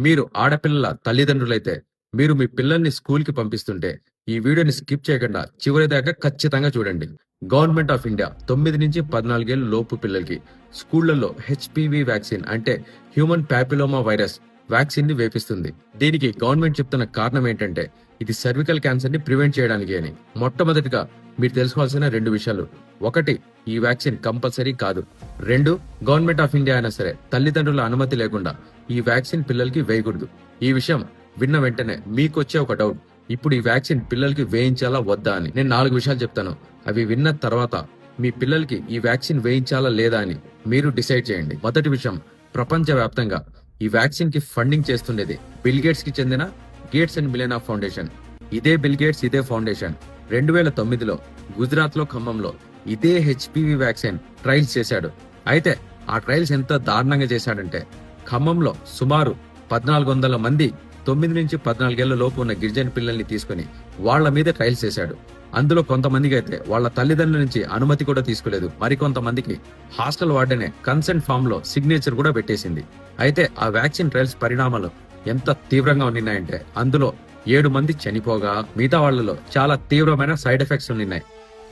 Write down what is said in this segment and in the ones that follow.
మీరు ఆడపిల్లల తల్లిదండ్రులైతే మీరు మీ పిల్లల్ని స్కూల్‌కి పంపిస్తుంటే ఈ వీడియోని స్కిప్ చేయకుండా చివరిదాకా ఖచ్చితంగా చూడండి. గవర్నమెంట్ ఆఫ్ ఇండియా 9-14 ఏళ్ల లోపు పిల్లలకి స్కూళ్లలో హెచ్‌పివి వ్యాక్సిన్ అంటే హ్యూమన్ పాపిలోమా వైరస్ వ్యాక్సిన్ ని వేపిస్తుంది. దీనికి గవర్నమెంట్ చెప్తున్న కారణం ఏంటంటే ఇది సర్వికల్ క్యాన్సర్ ని ప్రివెంట్ చేయడానికి అని. మొట్టమొదటిగా మీరు తెలుసుకోవాల్సిన 2 విషయాలు. 1, ఈ వ్యాక్సిన్ కంపల్సరీ కాదు. 2, గవర్నమెంట్ ఆఫ్ ఇండియా అయినా సరే తల్లిదండ్రుల అనుమతి లేకుండా ఈ వ్యాక్సిన్ పిల్లలకి వేయకూడదు. ఈ విషయం విన్న వెంటనే మీకు వచ్చే ఒక డౌట్, ఇప్పుడు ఈ వ్యాక్సిన్ పిల్లలకి వేయించాలా వద్దా అని. నేను 4 విషయాలు చెప్తాను. అవి విన్న తర్వాత మీ పిల్లలకి ఈ వ్యాక్సిన్ వేయించాలా లేదా అని మీరు డిసైడ్ చేయండి. మొదటి విషయం, ప్రపంచ వ్యాప్తంగా ఈ వ్యాక్సిన్ కి ఫండింగ్ చేస్తుండేది బిల్ గేట్స్ కి చెందిన గేట్స్ అండ్ మిలెనా ఫౌండేషన్. ఇదే బిల్ గేట్స్, ఇదే ఫౌండేషన్ 2009లో గుజరాత్ లో ఖమ్మంలో ఇదే హెచ్పివి వ్యాక్సిన్ ట్రయల్స్ చేశాడు. అయితే ఆ ట్రయల్స్ ఎంత దారుణంగా చేశాడంటే ఖమ్మంలో సుమారు 1400 మంది 9-14 ఏళ్ల లోపు ఉన్న గిరిజన పిల్లల్ని తీసుకుని వాళ్ల మీద ట్రయల్స్ చేశాడు. అందులో కొంతమందికి అయితే వాళ్ల తల్లిదండ్రుల నుంచి అనుమతి కూడా తీసుకోలేదు. మరికొంతమందికి హాస్టల్ వార్డెనే కన్సెంట్ ఫామ్ లో సిగ్నేచర్ కూడా పెట్టేసింది. అయితే ఆ వ్యాక్సిన్ ట్రయల్స్ పరిణామాలు ఎంత తీవ్రంగా ఉన్నాయంటే అందులో 7 మంది చనిపోగా మిగతా వాళ్లలో చాలా తీవ్రమైన సైడ్ ఎఫెక్ట్స్ ఉన్నాయి.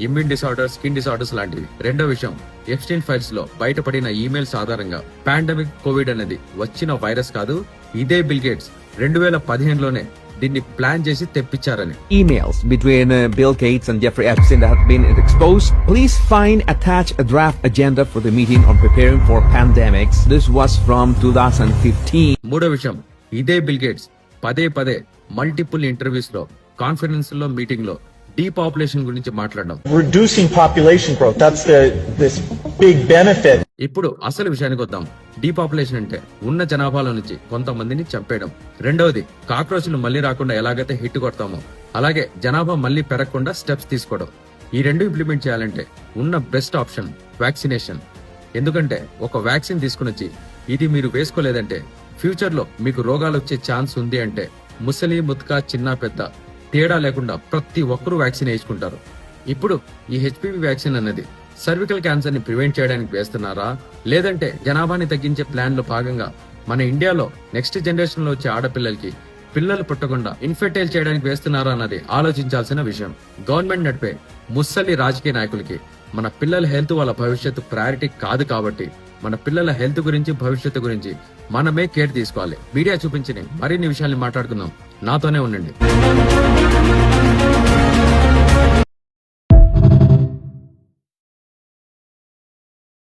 ఇమ్యూన్ డిసార్డర్స్, స్కిన్ డిసార్డర్స్ లాంటివి. రెండో విషయం, ఎప్స్టైన్ ఫైల్స్ లో బయటపడిన ఈమెయిల్స్ ఆధారంగా పాండమిక్ కోవిడ్ అనేది వచ్చిన వైరస్ కాదు, ఇదే బిల్ గేట్స్ 2015లోనే దీన్ని ప్లాన్ చేసి తెప్పించారని. Emails between Bill Gates and Jeffrey Epstein that have been exposed. Please find attached a draft agenda for the meeting on preparing for pandemics. This was from 2015. మూడో విషయం, ఇదే bill gates పదే multiple interviews లో, conference లో, meeting లో డీపాపులేషన్ గురించి మాట్లాడడం. Reducing population growth, that's this big benefit. ఇప్పుడు అసలు విషయానికి వద్దాం. డీపాపులేషన్ అంటే ఉన్న జనాభాలో నుంచి కొంతమందిని చంపేయడం. రెండవది, కాక్రోచ్లు మళ్ళీ రాకుండా ఎలాగైతే హిట్ కొడతామో అలాగే జనాభా మళ్ళీ పెరగకుండా స్టెప్స్ తీసుకోవడం. ఈ 2 ఇంప్లిమెంట్ చేయాలంటే ఉన్న బెస్ట్ ఆప్షన్ వ్యాక్సినేషన్. ఎందుకంటే ఒక వ్యాక్సిన్ తీసుకుని వచ్చి ఇది మీరు వేసుకోలేదంటే ఫ్యూచర్ లో మీకు రోగాలు వచ్చే ఛాన్స్ ఉంది అంటే ముసలి ముత్క చిన్న పెద్ద తేడా లేకుండా ప్రతి ఒక్కరూ వ్యాక్సిన్ వేసుకుంటారు. ఇప్పుడు ఈ హెచ్పివి వ్యాక్సిన్ అన్నది సర్వికల్ క్యాన్సర్ ని ప్రివెంట్ చేయడానికి వేస్తున్నారా, లేదంటే జనాభాని తగ్గించే ప్లాన్ లో భాగంగా మన ఇండియాలో నెక్స్ట్ జనరేషన్ లో వచ్చే ఆడపిల్లలకి పిల్లలు పుట్టకుండా ఇన్ఫెర్టైల్ చేయడానికి వేస్తున్నారా అన్నది ఆలోచించాల్సిన విషయం. గవర్నమెంట్ నడిపే ముసలి రాజకీయ నాయకులకి మన పిల్లల హెల్త్, వాళ్ళ భవిష్యత్తు ప్రయారిటీ కాదు. కాబట్టి మన పిల్లల హెల్త్ గురించి, భవిష్యత్తు గురించి మనమే కేర్ తీసుకోవాలి. మీడియా చూపించిన మరిన్ని విషయాల్ని మాట్లాడుకుందాం. నాతోనే ఉండండి.